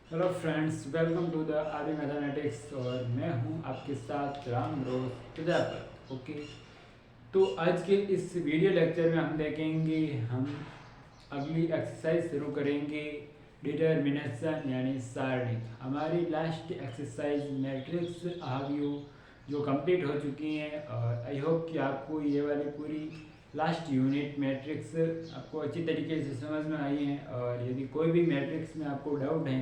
Hello friends, welcome to the Aadi mathematics और मैं हूं आपके साथ राम रोज प्रजापत। ओके, तो आज के इस वीडियो लेक्चर में हम देखेंगे, हम अगली एक्सरसाइज शुरू करेंगे डिटर्मिनेशन यानी सारणिक। हमारी लास्ट एक्सरसाइज मैट्रिक्स आव्यू जो कंप्लीट हो चुकी हैं और आई होप कि आपको ये वाली पूरी लास्ट यूनिट मैट्रिक्स आपको अच्छी तरीके से समझ में आई है। और यदि कोई भी मैट्रिक्स में आपको डाउट है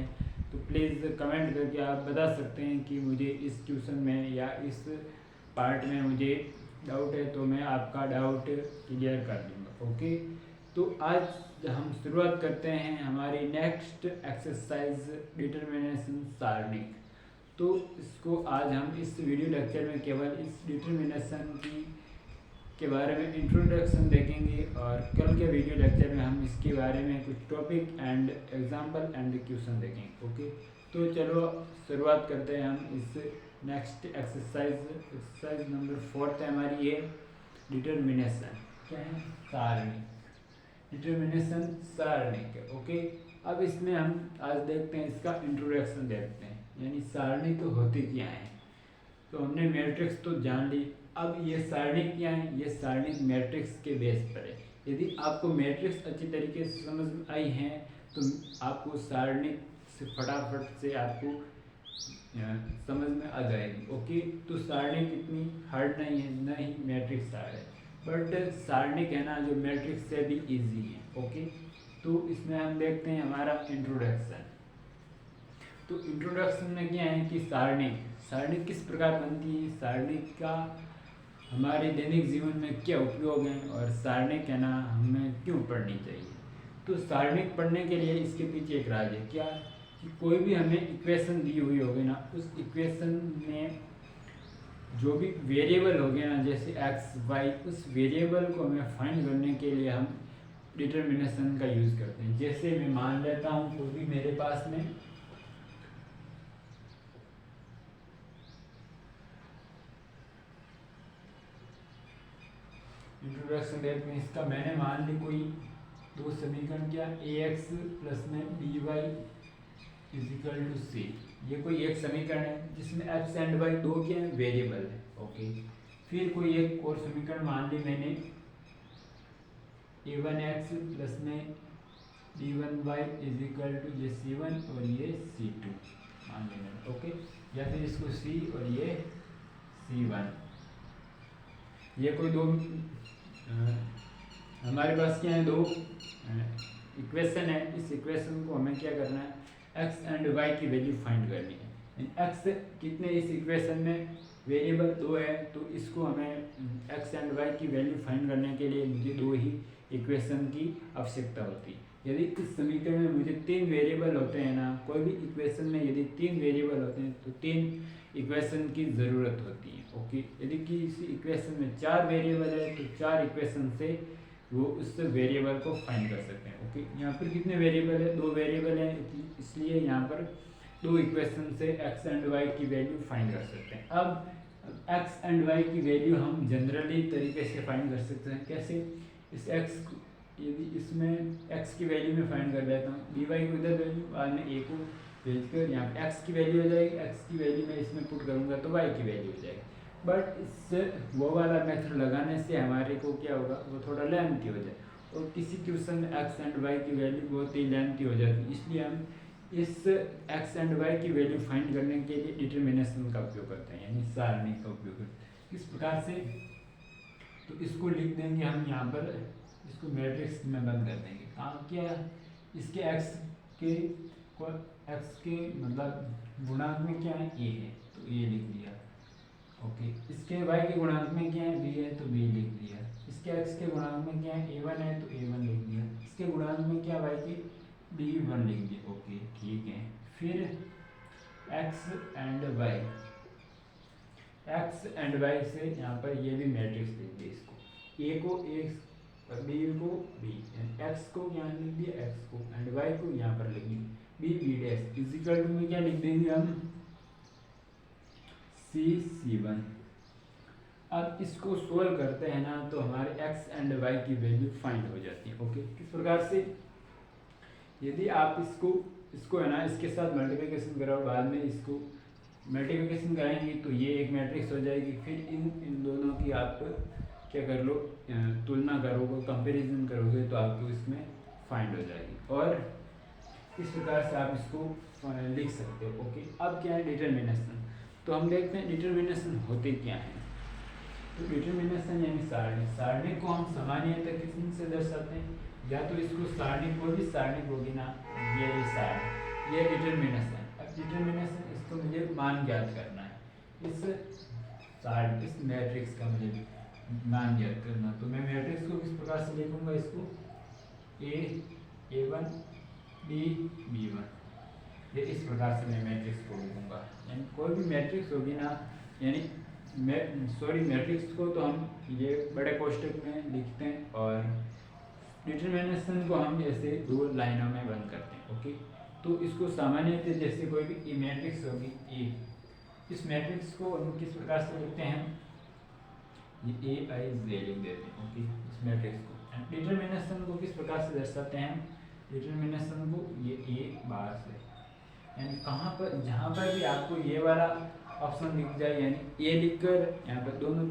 तो प्लीज़ कमेंट करके आप बता सकते हैं कि मुझे इस ट्यूशन में या इस पार्ट में मुझे डाउट है, तो मैं आपका डाउट क्लियर कर दूँगा। ओके, तो आज हम शुरुआत करते हैं हमारी नेक्स्ट एक्सरसाइज डिटर्मिनेशन सारणिक। तो इसको आज हम इस वीडियो लेक्चर में केवल इस डिटर्मिनेशन की के बारे में इंट्रोडक्शन देखेंगे और कल के वीडियो लेक्चर में हम इसके बारे में कुछ topic and example and question देखेंगे। ओके, तो चलो शुरुआत करते हैं हम इस नेक्स्ट एक्सरसाइज नंबर 4 है हमारी ये डिटर्मिनेशन क्या है, सारणी। डिटर्मिनेशन सारणिक है। ओके, अब इसमें हम आज देखते हैं, इसका इंट्रोडक्शन देखते हैं, यानी सारणी तो होती क्या है। तो हमने मैट्रिक्स तो जान ली, अब ये सारणी क्या है, ये सारणी मैट्रिक्स के बेस पर है। यदि आपको मैट्रिक्स अच्छी तरीके से समझ में आई है तो आपको सारणी से फटाफट से आपको समझ में आ जाएगी। ओके, तो सारणी कितनी हार्ड नहीं है, ना ही मैट्रिक्स हार्ड है, बट सारणी कहना जो मैट्रिक्स से भी इजी है। ओके, तो इसमें हम देखते हैं हमारा इंट्रोडक्शन। तो इंट्रोडक्शन में क्या है कि सारणी सारणी किस प्रकार बनती है, सारणी का हमारे दैनिक जीवन में क्या उपयोग है और सारणी कहना हमें क्यों पढ़नी चाहिए। तो सारणी पढ़ने के लिए इसके पीछे एक राज है, क्या कि कोई भी हमें इक्वेशन दी हुई होगी ना, उस इक्वेशन में जो भी वेरिएबल हो गया ना, जैसे एक्स वाई, उस वेरिएबल को हमें फाइंड करने के लिए हम डिटर्मिनेशन का यूज़ करते हैं। जैसे मैं मान लेता हूँ कोई भी मेरे पास में इंट्रोडक्शन देखते हैं इसका, मैंने मान ली कोई दो समीकरण, क्या ए एक्स प्लस में डी वाई इजिकल टू सी। ये कोई एक समीकरण है जिसमें एक्स एंड वाई दो क्या है, वेरिएबल है। ओके, फिर कोई एक और समीकरण मान ली मैंने ए वन एक्स प्लस में D one Y is equal to ये सी वन और ये सी टू मान लेंगे। ओके, या फिर इसको सी और ये सी वन। ये कोई दो हमारे पास क्या है, दो इक्वेशन है। इस इक्वेशन को हमें क्या करना है, एक्स एंड वाई की वैल्यू फाइंड करनी है। एक्स कितने इस इक्वेशन में वेरिएबल दो है, तो इसको हमें एक्स एंड वाई की वैल्यू फाइंड करने के लिए मुझे दो ही इक्वेशन की आवश्यकता होती है। यदि इस समीकरण में मुझे तीन वेरिएबल होते हैं ना, कोई भी इक्वेशन में यदि तीन वेरिएबल होते हैं तो तीन इक्वेशन की ज़रूरत होती है। ओके, यदि किसी इक्वेशन में चार वेरिएबल है तो चार इक्वेशन से वो उस वेरिएबल को फाइंड कर सकते हैं। ओके, यहाँ पर कितने वेरिएबल है, दो वेरिएबल है, इसलिए यहाँ पर दो इक्वेशन से एक्स एंड वाई की वैल्यू फाइंड कर सकते हैं। अब एक्स एंड वाई की वैल्यू हम जनरली तरीके से फाइंड कर सकते हैं। कैसे, इस एक्स यदि इसमें एक्स की वैल्यू में फाइंड कर लेता हूँ, डी वाई को इधर वैल्यू बाद में ए को भेज कर यहाँ पे एक्स की वैल्यू हो जाएगी, एक्स की वैल्यू में इसमें पुट करूँगा तो वाई की वैल्यू हो जाएगी। बट इससे वो वाला मेथड लगाने से हमारे को क्या होगा, वो थोड़ा लेंथी हो जाए, और किसी ट्यूशन में एक्स एंड वाई की वैल्यू बहुत ही लेंथी हो जाती है। इसलिए हम इस एक्स एंड वाई की वैल्यू फाइंड करने के लिए डिटर्मिनेशन का उपयोग करते हैं, यानी सारणी का उपयोग करते हैं। किस प्रकार से, तो इसको लिख देंगे हम यहाँ पर, इसको मैट्रिक्स में बंद कर देंगे। कहाँ क्या, इसके एक्स के मतलब गुणांक में क्या है, ए है तो ए लिख दिया। ओके, इसके वाई के गुणांक में क्या है, बी है तो बी लिख दिया। इसके एक्स के गुणांक में क्या है, ए वन है तो ए वन लिख दिया। इसके गुणांक में क्या वाई के, बी वन लिख दिया। ओके, ठीक है। फिर X and Y, X and Y से यहाँ पर ये भी मैट्रिक्स लिख दिया, इसको ए को एक्स और बी को बी, एक्स को यहाँ लिख दिया एक्स को, एंड वाई को यहाँ पर लिख दिया B B dash is equal to में क्या लिख देंगे हम, सी सी वन। अब इसको सोल्व करते हैं ना तो हमारे एक्स एंड वाई की वैल्यू फाइंड हो जाती है। ओके, किस प्रकार से, यदि आप इसको है ना इसके साथ मल्टीप्लिकेशन करो, बाद में इसको मल्टीप्लिकेशन कराएंगे तो ये एक मैट्रिक्स हो जाएगी। फिर इन दोनों की आप क्या कर लो, तुलना करोगे, कंपैरिजन करोगे तो आपको इसमें फाइंड हो जाएगी। और इस प्रकार से आप इसको लिख सकते हो। ओके, अब क्या है डिटर्मिनेशन। तो हम देखते हैं डिटर्मिनेशन होते क्या है। तो डिटर्मिनेशन यानी सारणी को हम सामान्यतः किस से दर्शाते हैं, या तो इसको सारणी कोई सारणी होगी ना, ये सारणी, ये डिटर्मिनेशन। अब डिटर्मिनेशन इसको मुझे मान ज्ञात करना है, इस मैट्रिक्स का मुझे मान ज्ञात करना। तो मैं मैट्रिक्स को किस प्रकार से लिखूंगा, इसको A1 B B1, ये इस प्रकार से मैं मैट्रिक्स को लिखूंगा। यानी कोई भी मैट्रिक्स होगी ना, यानी मैट्रिक्स को तो हम ये बड़े कोष्टक में लिखते हैं और डिटर्मिनेशन को हम ऐसे दो लाइनों में बंद करते हैं। ओके, तो इसको सामान्यतः जैसे कोई भी मैट्रिक्स होगी ए, इस मैट्रिक्स को हम किस प्रकार से लिखते हैं, ये A I J लिख देते हैं। ओके, इस मैट्रिक्स को डिटर्मिनेशन को किस प्रकार से दर्शाते हैं, डिटर्मिनेशन को ये A बार से, यानी कहाँ पर जहाँ पर भी आपको ये वाला ऑप्शन दिख जाए, यानी ए लिखकर यहाँ पर दोनों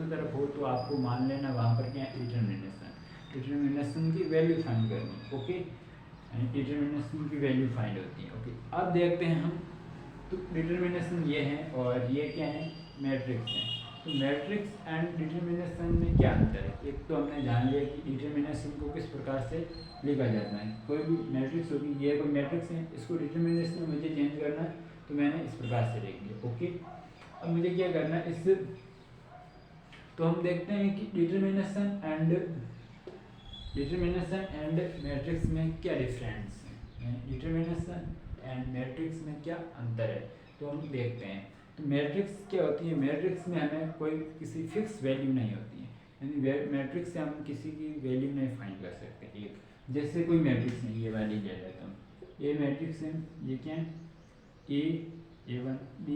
तरफ हो, तो आपको मान लेना वहाँ पर क्या है डिटर्मिनेशन की वैल्यू फाइंड करनी। ओके, यानी डिटर्मिनेशन की वैल्यू फाइंड होती है। ओके, अब देखते हैं हम, तो डिटर्मिनेशन ये है और ये क्या है, मैट्रिक्स है। तो मैट्रिक्स एंड डिटर्मिनेशन में क्या अंतर है। एक तो हमने जान लिया कि डिटर्मिनेशन को किस प्रकार से लिखा जाता है। कोई भी मैट्रिक्स होगी, ये कोई मैट्रिक्स है, इसको डिटर्मिनेशन में मुझे चेंज करना है, तो मैंने इस प्रकार से लिख लिया। ओके, अब मुझे क्या करना है, तो हम देखते हैं कि डिटर्मिनेशन एंड मैट्रिक्स में क्या डिफरेंस है, डिटर्मिनेशन एंड मैट्रिक्स में क्या अंतर है, तो हम देखते हैं। तो मैट्रिक्स क्या होती है, मैट्रिक्स में हमें कोई किसी फिक्स वैल्यू नहीं होती है, यानी मैट्रिक्स से हम किसी की वैल्यू नहीं फाइंड कर सकते। एक जैसे कोई मैट्रिक्स है, ये वाली ले लेता हूँ, ये मैट्रिक्स है, ये क्या है A1 B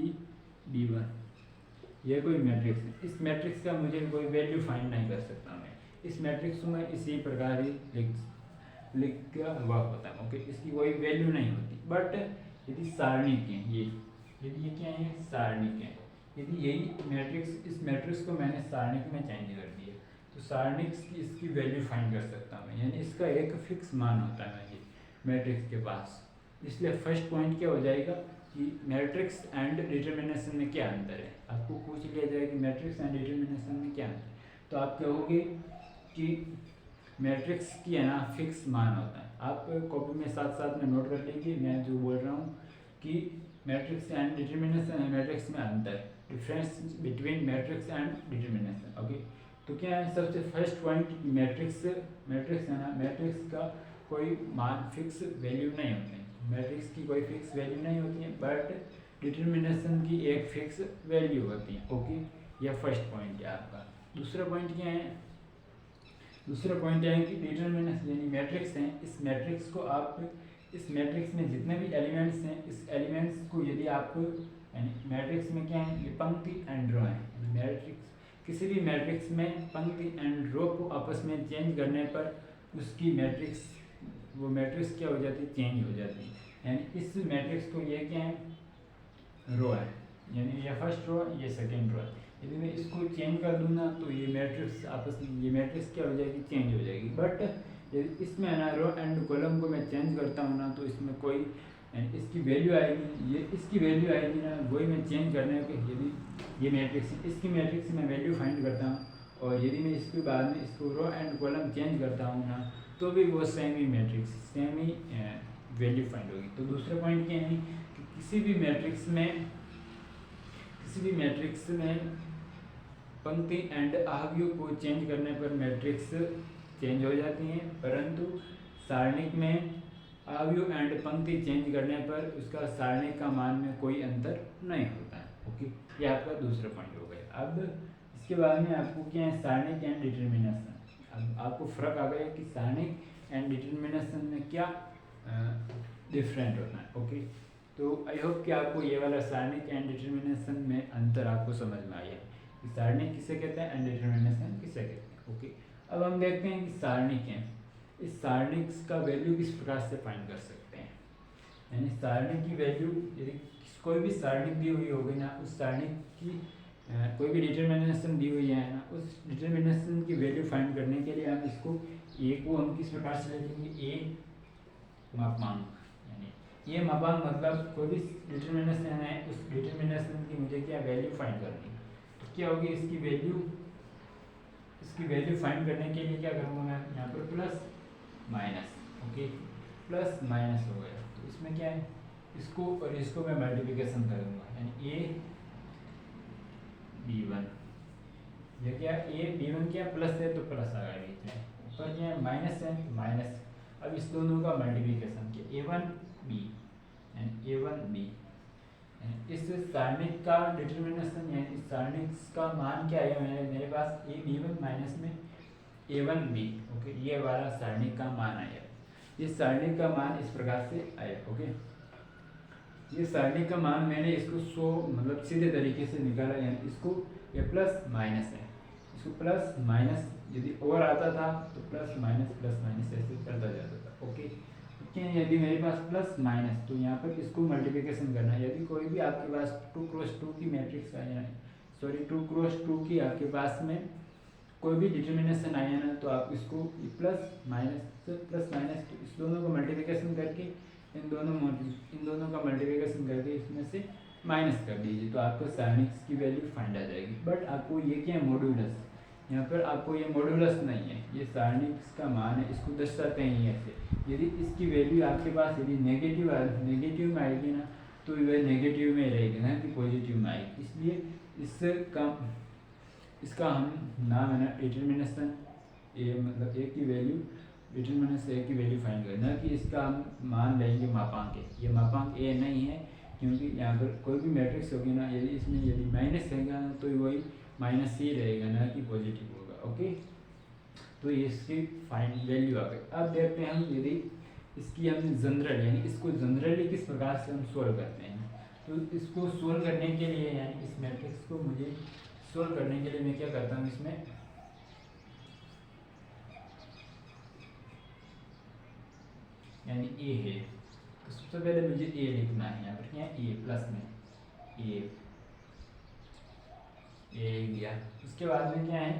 B1, ये कोई मैट्रिक्स है। इस मैट्रिक्स का मुझे कोई वैल्यू फाइंड नहीं कर सकता मैं, इस मैट्रिक्स को मैं इसी प्रकार ही लिख के हुआ होता है। ओके, इसकी कोई वैल्यू नहीं होती। बट यदि सारणी के यदि ये क्या है, सारणी के, यदि यही मैट्रिक्स, इस मैट्रिक्स को मैंने सारणिक में चेंज कर दिया, तो सारणिक की इसकी वैल्यू फाइंड कर सकता हूँ, यानी इसका एक फिक्स मान होता है ये मैट्रिक्स के पास। इसलिए फर्स्ट पॉइंट क्या हो जाएगा कि मैट्रिक्स एंड डिटर्मिनेशन में क्या अंतर है। आपको पूछ लिया जाए कि मैट्रिक्स एंड डिटर्मिनेशन में क्या अंतर है, तो आप कहोगे कि मैट्रिक्स की है ना फिक्स मान होता है। आप कॉपी में साथ साथ में नोट कर लीजिए मैं जो बोल रहा हूँ कि मैट्रिक्स एंड डिटर्मिनेशन है, मैट्रिक्स में अंतर, difference between matrix and determination. Okay, तो क्या है, सबसे फर्स्ट पॉइंट, मैट्रिक्स है ना, मैट्रिक्स का कोई मान फिक्स वैल्यू नहीं होती है, मैट्रिक्स की कोई फिक्स वैल्यू नहीं होती है, बट डिटर्मिनेशन की एक फिक्स वैल्यू होती है। ओके, यह फर्स्ट पॉइंट है आपका। दूसरा पॉइंट क्या है, दूसरा पॉइंट है कि डिटर्मिनेशन यानी मैट्रिक्स हैं, इस मैट्रिक्स को आप, इस मैट्रिक्स में जितने भी एलिमेंट्स हैं, इस एलिमेंट्स को यदि आप, यानी मैट्रिक्स में क्या है, ये पंक्ति एंड रो है, मैट्रिक्स, किसी भी मैट्रिक्स में पंक्ति एंड रो को आपस में चेंज करने पर उसकी मैट्रिक्स, वो मैट्रिक्स क्या हो जाती है, चेंज हो जाती है। यानी इस मैट्रिक्स को ये क्या है, रो है, यानी ये फर्स्ट रो, ये सेकेंड रो है, यदि मैं इसको चेंज कर दूँ ना, तो ये मैट्रिक्स आपस में, ये मैट्रिक्स क्या हो जाएगी, चेंज हो जाएगी। बट यदि इसमें है ना रो एंड कॉलम को मैं चेंज करता हूँ ना, तो इसमें कोई इसकी वैल्यू आएगी, ये इसकी वैल्यू आएगी ना, वही मैं चेंज करने के, यदि ये मैट्रिक्स, इसकी मैट्रिक्स में वैल्यू फाइंड करता हूँ, और यदि मैं इसके बाद में इसको रो एंड कॉलम चेंज करता हूँ ना, तो भी वो सेम ही मैट्रिक्स, सेम ही वैल्यू फाइंड होगी। तो दूसरा पॉइंट क्या है कि किसी भी मैट्रिक्स में पंक्ति एंड अवयव को चेंज करने पर मैट्रिक्स चेंज हो जाती हैं, परंतु सारणिक में अवयव एंड पंक्ति चेंज करने पर उसका सारणिक का मान में कोई अंतर नहीं होता है। ओके, ये आपका दूसरा पॉइंट हो गया। अब इसके बाद में आपको क्या है, सारणिक एंड डिटर्मिनेशन। अब आपको फर्क आ गया कि सारणिक एंड डिटर्मिनेशन में क्या डिफरेंट होता है। ओके, तो आई होप कि आपको ये वाला सारणिक एंड डिटर्मिनेशन में अंतर आपको समझ में आया कि सारणिक किसे कहते हैं एंड डिटर्मिनेशन किसे कहते हैं। ओके, अब हम देखते हैं कि सारणिक है, इस सारणिक का वैल्यू किस प्रकार से फाइंड कर सकते हैं। यानी सारणिक की वैल्यू यदि कोई भी सारणिक दी हुई होगी ना, उस सारणिक की कोई भी डिटर्मिनेशन दी हुई है ना, उस डिटर्मिनेशन की वैल्यू फाइंड करने के लिए हम इसको ए को हम किस प्रकार से लिखेंगे, ए मापांक। यानी ये मापांक मतलब कोई भी डिटर्मिनेशन है, उस डिटर्मिनेशन की मुझे क्या वैल्यू फाइंड करनी है। तो क्या होगी इसकी वैल्यू फाइंड करने के लिए क्या करूँगा मैं यहाँ पर plus minus, okay plus minus हो गया। तो इसमें क्या है, इसको और इसको मैं मल्टीप्लिकेशन करूँगा, यानी ए b1, ये क्या ए b1 क्या प्लस है तो प्लस आ गया बीच में, ऊपर क्या है माइनस है तो माइनस। अब इस दोनों का मल्टीप्लिकेशन किया a1b एंड a1b, इस सारणिक का डिटर्मिनेशन यानी इस सारणिक का मान क्या है, मेरे पास ए b1 माइनस में a1b, ओके ये वाला सारणिक का मान आया। ये सारणिक का मान इस प्रकार से आया, ओके ये सारणिक का मान मैंने इसको 100 मतलब सीधे तरीके से निकाला, यानी इसको ये प्लस माइनस है, इसको प्लस माइनस यदि और आता था तो प्लस माइनस ऐसे चलता जाता था, ओके क्या यदि मेरे पास प्लस माइनस तो यहाँ पर इसको मल्टीप्लिकेशन करना है। यदि कोई भी आपके पास 2x2 की मैट्रिक्स आ जाए, सॉरी 2x2 की आपके पास में कोई भी डिटर्मिनेशन आया ना, तो आप इसको प्लस माइनस तो इस दोनों को मल्टीप्लिकेशन करके इन दोनों का मल्टीप्लिकेशन करके इसमें से माइनस कर दीजिए, तो आपको सारणिक की वैल्यू फाइंड आ जाएगी। बट आपको ये क्या है मॉड्यूलस, यहाँ पर आपको ये मॉड्यूलस नहीं है, ये सारणिक का मान है, इसको दर्शाते हैं ऐसे। यदि इसकी वैल्यू आपके पास यदि नेगेटिव में आएगी ना, तो वह नेगेटिव में रहेगी ना कि पॉजिटिव में आएगी। इसलिए इसका हम नाम है ना डिटर्मिनेशन ए, मतलब ए की वैल्यू डिटर्मिनेशन ए की वैल्यू फाइंड करना, कि इसका हम मान लेंगे मापांक ए। ये मापांक ए नहीं है, क्योंकि यहाँ पर कोई भी मैट्रिक्स होगी ना, यदि माइनस रहेगा तो वही माइनस ही रहेगा ना कि पॉजिटिव होगा, ओके तो इसकी फाइंड वैल्यू आ गई। अब देखते हैं हम यदि इसकी हम जनरल यानी इसको जनरली किस प्रकार से हम सोल्व करते हैं। तो इसको सोल्व करने के लिए यानी इस मैट्रिक्स को मुझे सोल्व करने के लिए मैं क्या करता हूँ, इसमें यानी ए है तो सबसे पहले मुझे ए लिखना है, यहाँ पर क्या है ए प्लस में ए लिया। उसके बाद में क्या है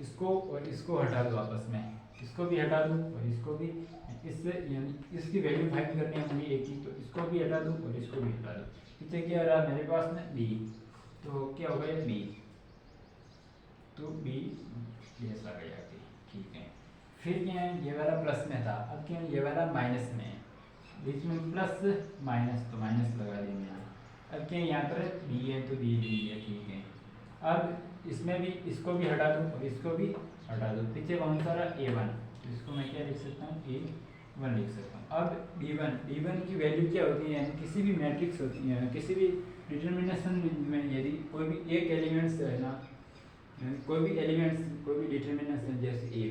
इसको और इसको हटा दो आपस में, इसको भी हटा दो और इसको भी, इससे यानी इसकी वैल्यू फाइंड करनी है मुझे एक ही, तो इसको भी हटा दो और इसको भी हटा दो। इतने क्या रहा मेरे पास में बी, तो क्या हो गया बी, तो बी ऐसा आ गया, ठीक है। फिर क्या है ये वाला प्लस में था, अब क्या है ये वाला माइनस में है, बीच में प्लस माइनस तो माइनस लगा दी मैंने। अब क्या यहाँ पर बी है तो बी है, ठीक है। अब इसमें भी इसको भी हटा दूँ और इसको भी हटा दूँ, पीछे कौन सा रहा a1, तो इसको मैं क्या लिख सकता हूँ a1 लिख सकता हूँ। अब d1 की वैल्यू क्या होती है, यानी किसी भी मैट्रिक्स होती है, किसी भी डिटर्मिनेशन में यदि कोई भी एक एलिमेंट्स है ना, कोई भी डिटर्मिनेशन जैसे a,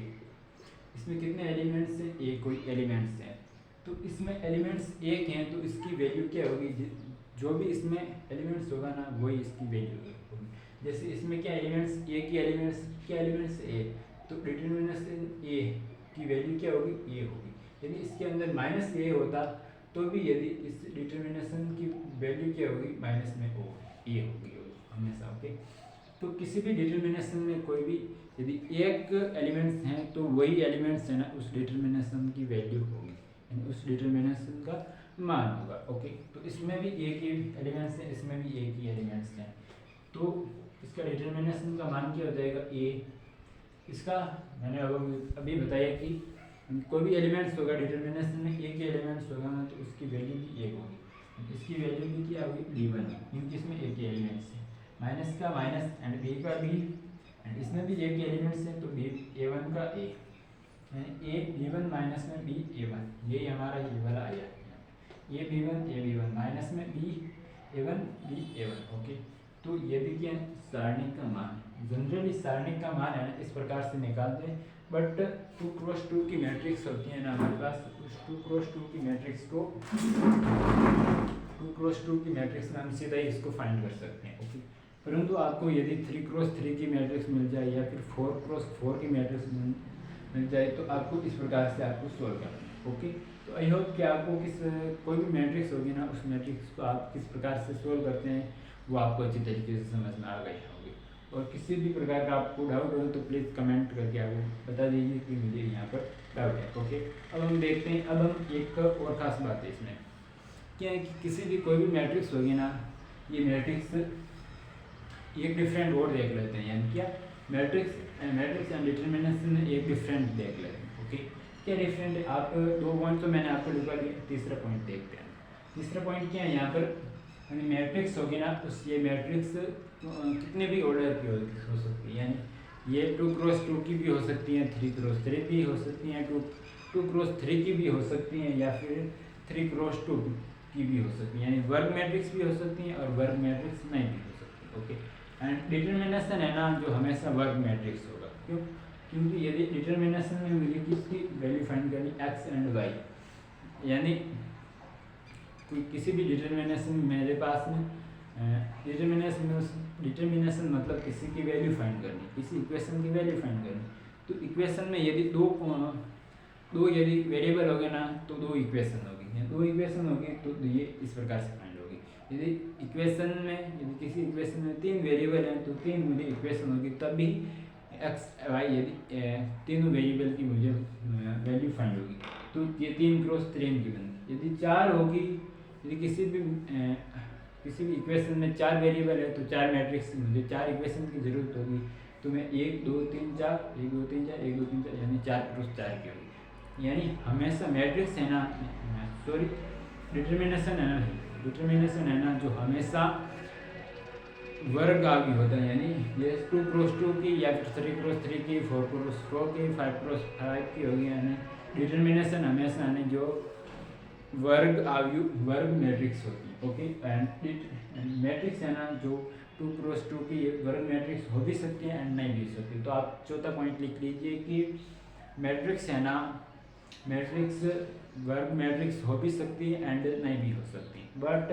इसमें कितने एलिमेंट्स हैं, a कोई एलिमेंट्स हैं, तो इसमें एलिमेंट्स एक हैं तो इसकी वैल्यू क्या होगी, जो भी इसमें एलिमेंट्स होगा ना वही इसकी वैल्यू होगी। जैसे इसमें क्या एलिमेंट्स ए की एलिमेंट्स ए, तो डिटर्मिनेशन ए की वैल्यू क्या होगी ए होगी। यदि इसके अंदर माइनस ए होता तो भी यदि इस डिटर्मिनेशन की वैल्यू क्या होगी माइनस में ओ ए होगी हमेशा, ओके। तो किसी भी डिटर्मिनेशन में कोई भी यदि एक एलिमेंट्स हैं तो वही एलिमेंट्स है ना उस डिटर्मिनेशन की वैल्यू होगी, यानी उस डिटर्मिनेशन का मान होगा, ओके। तो इसमें भी एक ही एलिमेंट्स हैं, इसमें भी एक ही एलिमेंट्स हैं, तो इसका डिटर्मिनेशन का मान क्या हो जाएगा ए। इसका मैंने अभी बताया कि कोई भी एलिमेंट्स होगा डिटर्मिनेशन में एक ही एलिमेंट्स होगा ना, तो उसकी वैल्यू भी एक होगी। इसकी वैल्यू भी क्या होगी d1, क्योंकि इसमें एक ही एलिमेंट्स है, माइनस का माइनस एंड बी का बी, एंड इसमें भी एक ही एलिमेंट्स है तो बी a1 का a, यानी a b1 माइनस में b a1, यही हमारा ये वाला आया a b1 माइनस में b a1, ओके। तो ये भी क्या सारणिक का मान है, जनरली सारणिक का मान है ना इस प्रकार से निकालते हैं। बट 2x2 की मैट्रिक्स होती है ना हमारे पास, उस 2x2 की मैट्रिक्स को 2x2 की मैट्रिक्स में हम सीधा ही इसको फाइंड कर सकते हैं, ओके। परंतु आपको यदि 3x3 की मैट्रिक्स मिल जाए या फिर 4x4 की मैट्रिक्स मिल जाए तो आपको इस प्रकार से आपको सोल्व करना है। ओके, तो आई होप कि आपको कोई भी मैट्रिक्स होगी ना, उस मैट्रिक्स को आप किस प्रकार से सोल्व करते हैं वो आपको अच्छी तरीके से समझ में आ गई होगी। और किसी भी प्रकार का आपको डाउट हो तो प्लीज़ कमेंट करके आपको बता दीजिए कि मुझे यहाँ पर डाउट है। ओके, अब हम देखते हैं, अब हम एक और ख़ास बात है इसमें क्या है कि किसी भी कोई भी मैट्रिक्स होगी ना, ये मैट्रिक्स एक डिफरेंट और देख लेते हैं, यानी क्या मैट्रिक्स एंड डिटर्मिनेशन में एक डिफरेंट देख लेते हैं। ओके, क्या डिफरेंट है, आप 2 पॉइंट तो मैंने आपको लिखवा दिया, तीसरा पॉइंट देखते हैं। तीसरा पॉइंट क्या है, यहाँ पर मैट्रिक्स होगी ना, उस ये मैट्रिक्स कितने भी ऑर्डर की हो सकती है, यानी ये 2x2 की भी हो सकती हैं, 3x3 भी हो सकती हैं, 2x3 की भी हो सकती हैं, या फिर 3x2 की भी हो सकती है, यानी वर्ग मैट्रिक्स भी हो सकती हैं और वर्ग मैट्रिक्स नहीं भी हो सकती। ओके, एंड डिटर्मिनेशन है ना जो हमेशा वर्ग मैट्रिक्स होगा। क्यों? क्योंकि यदि डिटर्मिनेशन में मुझे किसकी वैल्यू फाइंड करनी, एक्स एंड वाई, यानी कोई किसी भी डिटर्मिनेशन मेरे पास में डिटर्मिनेशन मतलब किसी की वैल्यू फाइंड करनी, किसी इक्वेशन की वैल्यू फाइंड करनी। तो इक्वेशन में यदि दो यदि वेरिएबल हो गए ना तो 2 इक्वेशन होगी, या 2 इक्वेशन होगी तो ये इस प्रकार से फाइंड होगी। यदि इक्वेशन में यदि किसी इक्वेशन में 3 वेरिएबल हैं तो 3 मुझे इक्वेशन होगी, तब भी एक्स वाई यदि तीनों वेरिएबल की मुझे वैल्यू फाइंड होगी, तो ये 3x3 की बनती। यदि 4 होगी, यदि किसी भी इक्वेशन में 4 वेरिएबल है तो 4 मैट्रिक्स मुझे 4 इक्वेशन की ज़रूरत होगी, तो मैं 1 2 3 4 1 2 3 4 1 2 3 4 यानी 4x4 की होगी। यानी हमेशा मैट्रिक्स है ना, सॉरी डिटर्मिनेशन है ना जो हमेशा वर्ग आगे होता है, यानी ये 2x2 की या फिर 3x3 की 4x4 की 5x5 की होगी, यानी डिटर्मिनेशन हमेशा यानी जो वर्ग मैट्रिक्स होती है। ओके, एंड मैट्रिक्स है ना जो 2x2 की वर्ग मैट्रिक्स हो भी सकती है एंड नहीं भी सकती। तो आप चौथा पॉइंट लिख लीजिए कि मैट्रिक्स है ना, मैट्रिक्स वर्ग मैट्रिक्स हो भी सकती है एंड नहीं भी हो सकती, बट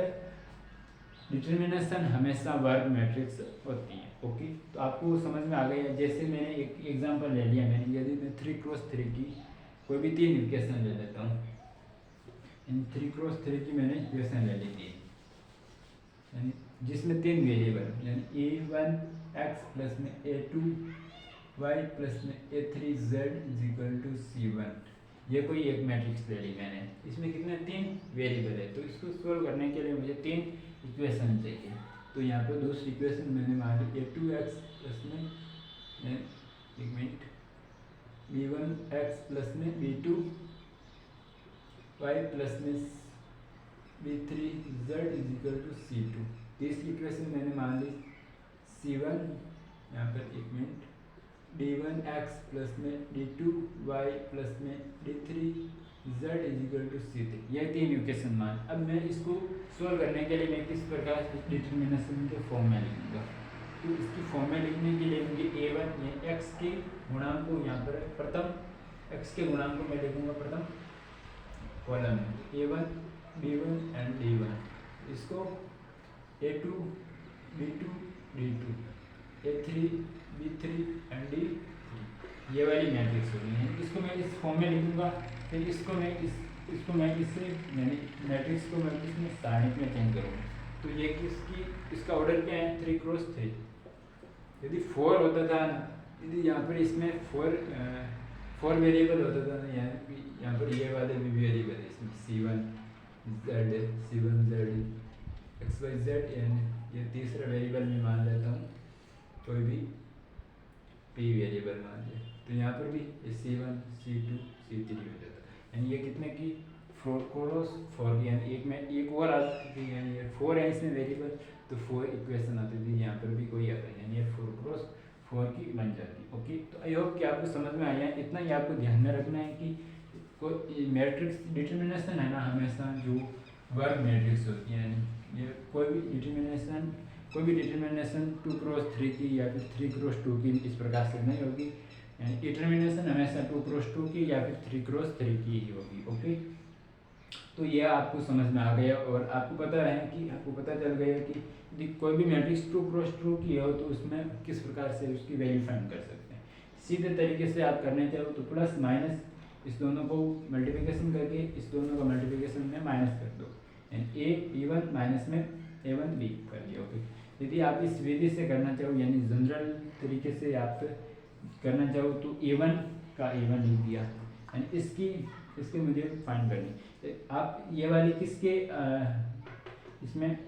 डिटर्मिनेशन हमेशा वर्ग मैट्रिक्स होती है। ओके, तो आपको समझ में आ गया। जैसे मैंने एक एग्जांपल ले लिया, मैंने यदि मैं 3x3 की कोई भी 3 इक्वेशन ले लेता हूँ, इन 3x3 की मैंने इक्वेशन ले ली थी, यानी जिसमें 3 वेरिएबल, यानी a1x प्लस में a2y प्लस में a3z इक्वल टू c1, ये कोई एक मैट्रिक्स ले ली मैंने, इसमें कितने 3 वेरिएबल है, तो इसको सोल्व करने के लिए मुझे 3 इक्वेशन चाहिए। तो यहाँ पे दूसरी इक्वेशन मैंने मान ली a2x प्लस में एक मिनट b1x प्लस में b2 y प्लस में b3z इक्वल टू c2। तीसरी इक्वेशन मैंने मान ली c1, यहाँ पर एक मिनट d1x प्लस में d2y प्लस में d3z इक्वल टू c3, यह 3 इक्वेशन मान। अब मैं इसको सोल्व करने के लिए मैं किस प्रकार डिटर्मिनेशन के फॉर्म में लिखूँगा, तो इसकी फॉर्म में लिखने के लिए मुझे a1 या x के गुणांक को यहाँ पर प्रथम x के गुणांक को मैं लिखूँगा प्रथम कॉलम में a1 b1 एंड d1, इसको a2 b2 d2 a3 b3 and d3, ये वाली मैट्रिक्स होगी है। इसको मैं इस फॉर्म में लिखूँगा, फिर इसको मैं इससे यानी मैट्रिक्स को मैं इसमें सारणिक में चेंज करूँगा। तो ये इसका ऑर्डर क्या है, 3x3। यदि 4 होता था ना, यदि यहाँ पर इसमें 4 वेरिएबल होता था ना, यहाँ पर ये वाले भी वेरिएबल है इसमें c1z xyz, यानी ये तीसरा वेरिएबल मैं मान लेता हूँ, कोई भी p वेरिएबल मान ले, तो यहाँ पर भी c1 c2 c3 हो जाता है, यानी ये कितने की 4 यानी एक और आती थी, यानी ये 4 है इसमें वेरिएबल, तो 4 इक्वेशन आती थी, यहाँ पर भी कोई आता है, यानी ये 4x4 की बन जाती। ओके, तो आई होप कि आपको समझ में आया। इतना ही आपको ध्यान में रखना है कि कोई मैट्रिक्स डिटर्मिनेशन है ना हमेशा जो वर्ग मैट्रिक्स होती है, यानी ये कोई भी डिटर्मिनेशन 2x3 की या फिर 3x2 की इस प्रकार से नहीं होगी, यानी डिटर्मिनेशन हमेशा 2x2 की या फिर 3x3 की ही होगी। ओके, तो ये आपको समझ में आ गया और आपको पता है कि आपको पता चल गया कि यदि कोई भी मैट्रिक्स ट्रू क्रॉस ट्रू की हो तो उसमें किस प्रकार से उसकी वैल्यू फाइंड कर सकते हैं। सीधे तरीके से आप करने चाहो तो प्लस माइनस इस दोनों को मल्टीप्लिकेशन करके इस दोनों का मल्टीप्लिकेशन में माइनस कर दो, यानी ए बी वन माइनस में ए वन बी कर दिया। ओके, यदि आप इस विधि से करना चाहो यानी जनरल तरीके से आप करना चाहो तो ए वन का ए वन लिख दिया, यानी इसके मुझे फाइंड करनी। आप ये वाली किसके इसमें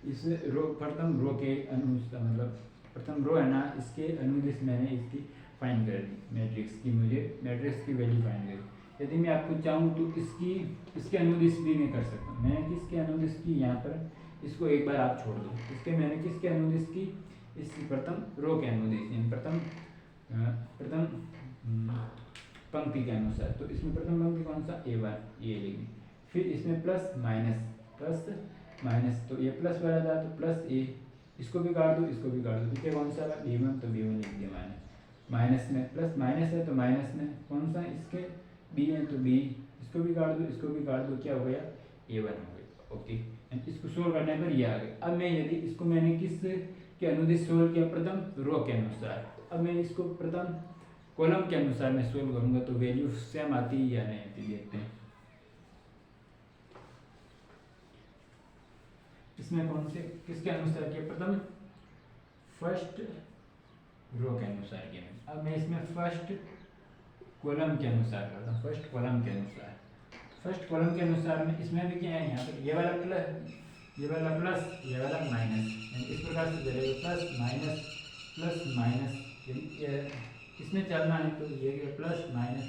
इस रो प्रथम रो के अनुसार मतलब प्रथम रो है ना, इसके अनुदिश मैंने इसकी फाइंड कर दी मैट्रिक्स की, मुझे मैट्रिक्स की वैल्यू फाइंड करी। यदि मैं आपको चाहूँ तो इसके अनुदिश भी मैं कर सकता हूँ। मैंने किसके अनुदिश की यहाँ पर, इसको एक बार आप छोड़ दो, मैंने किसके अनुदिश की, इस प्रथम रो के अनुदिश यानी प्रथम पंक्ति के अनुसार। तो इसमें प्रथम पंक्ति कौन सा, ए वन, ये लिखी। फिर इसमें प्लस माइनस तो ये प्लस वाला था तो प्लस ए, इसको भी काट दो इसको भी काट दो, ठीक है। कौन सा बी वन, तो बी वन लिख दिया माइनस में प्लस माइनस है तो माइनस में कौन सा इसके बी है तो बी, इसको भी काट दो इसको भी काट दो, क्या हो गया ए वन हो गया। ओके, इसको सोल्व करने पर ये आ गया। अब मैं यदि इसको मैंने किस के अनुदिश सोल्व किया, प्रथम रो के अनुसार, अब मैं इसको प्रथम कॉलम के अनुसार मैं सोल्व करूंगा तो वैल्यू सेम आती है या नहीं आती, देखते हैं। इसमें कौन से किसके अनुसार किया, प्रथम फर्स्ट रो के अनुसार किया। अब मैं इसमें फर्स्ट कॉलम के अनुसार करता हूँ, फर्स्ट कॉलम के अनुसार में इसमें भी क्या है, यहाँ पर ये वाला प्लस ये वाला माइनस, इस प्रकार से चलेगा प्लस माइनस इसमें चलना है तो ये प्लस माइनस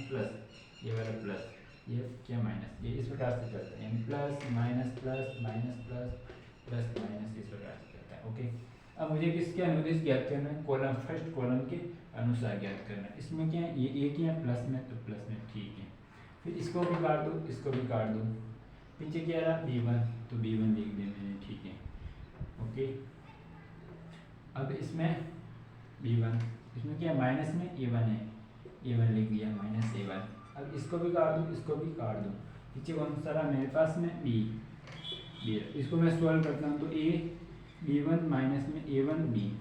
ये वाला प्लस ये क्या माइनस, ये इस प्रकार से चलता है, यानी प्लस माइनस इस प्रकार से चलता है। ओके, अब मुझे किसके अनुदिश ज्ञात करना है, कॉलम फर्स्ट कॉलम के अनुसार ज्ञात करना है। इसमें क्या है, ये एक ही है प्लस में तो प्लस में, ठीक है। फिर इसको भी काट दो इसको भी काट दो, पीछे क्या रहा बी वन तो बी वन लिख दें मैंने, ठीक है। ओके, अब इसमें बी वन, इसमें क्या माइनस में ए वन है, ए वन लिख दिया माइनस ए वन। अब इसको भी काट दो इसको भी काट दो, पीछे कौन सा रहा मेरे पास में बी, इसको मैं सॉल्व करता हूँ तो ए बी वन माइनस में ए वन बी,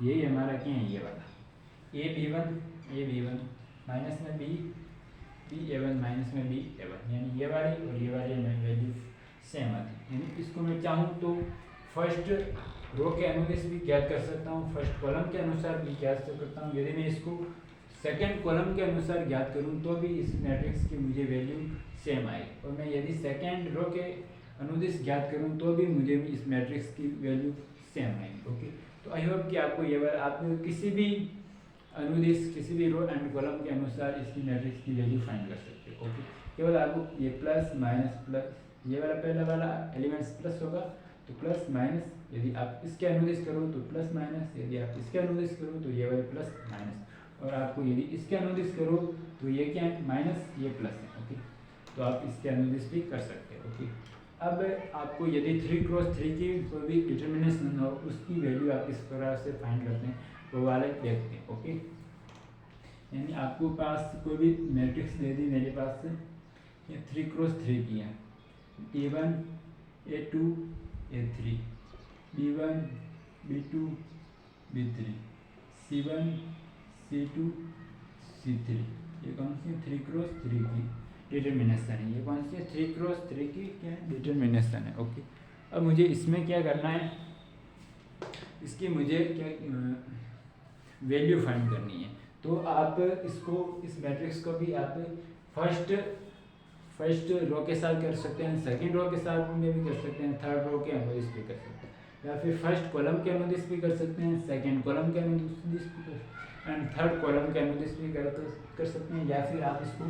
यही हमारा क्या है ये वाला ए बी वन माइनस में बी ए वन माइनस में बी ए वन, यानी ये वाली और ये वाली में वैल्यू सेम आती है। यानी इसको मैं चाहूँ तो फर्स्ट रो के अनुदिश भी ज्ञात कर सकता हूँ, फर्स्ट कॉलम के अनुसार भी ज्ञात कर सकता हूँ। यदि मैं इसको सेकंड कॉलम के अनुसार ज्ञात करूँ तो भी इस मैट्रिक्स की मुझे वैल्यू सेम आएगी, और मैं यदि सेकंड रो के अनुदिश ज्ञात करूँ तो भी मुझे भी इस मैट्रिक्स की वैल्यू सेम आएगी। ओके, तो आई होप कि आपको ये बार आप किसी भी अनुदिश किसी भी रो एंड कॉलम के अनुसार इसकी मैट्रिक्स की वैल्यू फाइंड कर सकते हो। ओके, केवल आपको ये प्लस माइनस प्लस ये वाला पहला वाला एलिमेंट्स प्लस होगा तो प्लस माइनस, यदि आप इसके अनुदिश करो तो प्लस माइनस, यदि आप इसके अनुदिश करो तो ये वाले प्लस माइनस, और आपको यदि इसके अनुदिश करो तो ये क्या है माइनस ये प्लस है। ओके, तो आप इसके अनुदिश भी कर सकते हो। ओके, अब आपको यदि 3x3 की कोई भी डिटर्मिनेशन हो उसकी वैल्यू आप इस प्रकार से फाइंड करते हैं वो वाले देखते हैं। ओके, यानी आपको पास कोई भी मैट्रिक्स दे दी मेरे पास से, ये 3x3 की है, A1 A2 A3 B1 B2 B3 C1 C2 C3, ये कौन सी 3x3 की डिटर्मिनेशन है, ये कौन सी है 3x3 की क्या है डिटर्मिनेशन है। ओके, अब मुझे इसमें क्या करना है, इसकी मुझे क्या वैल्यू फाइंड करनी है। तो आप इसको इस मैट्रिक्स को भी आप फर्स्ट रो के साथ कर सकते हैं, सेकंड रो के साथ में भी कर सकते हैं, थर्ड रो के अनुदिश भी कर सकते हैं, या फिर फर्स्ट कॉलम के अनुदिश भी कर सकते हैं, सेकंड कॉलम के अनुदिश भी एंड थर्ड कॉलम के अनुदिश भी कर सकते हैं, या फिर आप उसको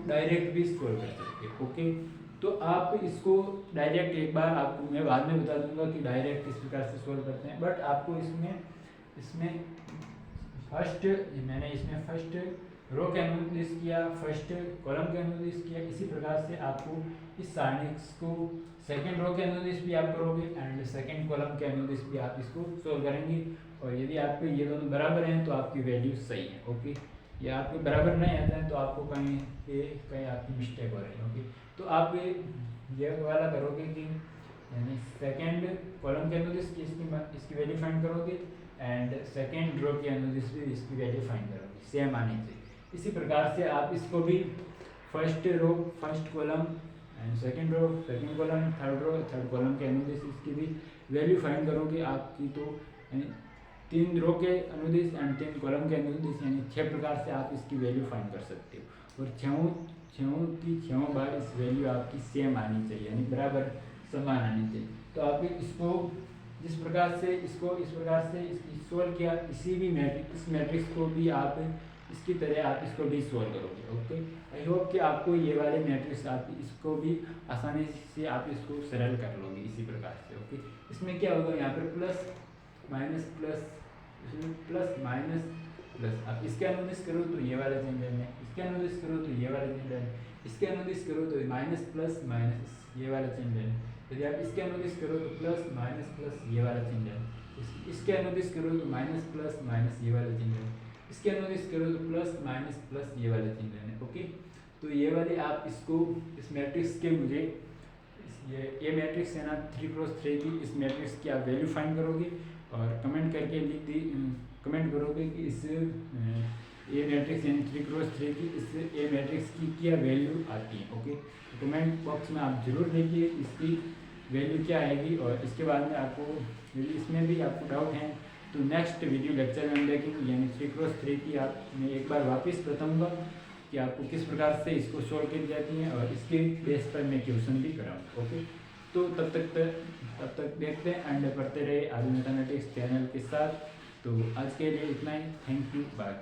डायरेक्ट भी सोल्व कर सकते हैं। ओके, तो आप इसको डायरेक्ट एक बार आपको मैं बाद में बता दूंगा कि डायरेक्ट किस प्रकार से सोल्व करते हैं, बट आपको इसमें फर्स्ट रो के अनुदिश किया, फर्स्ट कॉलम के अनुदिश किया, इसी प्रकार से आपको इस सारणी को सेकंड रो के अनुदिश भी आप करोगे एंड सेकंड कॉलम के अनुदिश भी आप इसको सोल्व करेंगे, और यदि आपके ये दोनों बराबर हैं तो आपकी वैल्यू सही है। ओके, ये आपके बराबर नहीं आता है तो आपको कहीं आपकी मिस्टेक हो रही है। ओके, तो आप ये वाला करोगे कि यानी सेकेंड कॉलम के अनुदिश इसकी वैल्यू फाइंड करोगे एंड सेकेंड रो के अनुदिश भी इसकी वैल्यू फाइंड करोगे, सेम आनी चाहिए। इसी प्रकार से आप इसको भी first row first column and second row second column third column के अनुदिश इसकी भी वैल्यू फाइंड करोगे आपकी। तो यानी 3 रो के अनुदिश एंड 3 कॉलम के अनुदिश यानी 6 प्रकार से आप इसकी वैल्यू फाइंड कर सकते हो। और छहों बार इस वैल्यू आपकी सेम आनी चाहिए, यानी बराबर समान आनी चाहिए। तो आप इसको जिस प्रकार से इसको इस प्रकार से सोल्व किया, इसी भी इस मैट्रिक्स को भी आप इसकी तरह आप इसको भी सोल्व करोगे। ओके, आई होप कि आपको ये वाले मैट्रिक्स आप इसको भी आसानी से आप इसको सरल कर लोगे इसी प्रकार से। ओके, इसमें क्या होगा, यहाँ पर प्लस माइनस प्लस, इसमें प्लस माइनस प्लस। आप इसके अनुदिश करो तो ये वाला चिन्ह लेना है, इसके अनुदिश करो तो ये वाला चिन्ह लेना है, इसके अनुदिश करो तो माइनस प्लस माइनस ये वाला चिन्ह लेना है। यदि आप इसके अनुदिश करो तो प्लस माइनस ये वाला चिन्ह लेना है, इसके अनुदिश करो तो माइनस प्लस माइनस ये वाला चिन्ह लेना है, इसके अनुदिश करो तो प्लस ये वाला चिन्ह लेना है। ओके, तो ये वाले आप इसको इस मैट्रिक्स के मुझे ये मैट्रिक्स है ना 3x3 की, इस मैट्रिक्स की आप वैल्यू फाइंड करोगे और कमेंट करके कमेंट करोगे कि इस ए मैट्रिक्स यानी 3x3 की इस ए मैट्रिक्स की क्या वैल्यू आती है। ओके, तो कमेंट बॉक्स में आप जरूर देखिए इसकी वैल्यू क्या आएगी। और इसके बाद में आपको यदि इसमें भी आपको डाउट है तो नेक्स्ट वीडियो लेक्चर में हम देखेंगे, यानी 3x3 की आप मैं एक बार वापस बताऊंगा कि आपको किस प्रकार से इसको सोल्व की जाती है और इसके बेस पर मैं क्वेश्चन भी कराऊंगा। ओके, तो तब तक देखते हैं एंड पढ़ते रहे आदि मैथमेटिक्स चैनल के साथ। तो आज के लिए इतना ही, थैंक यू, बाय।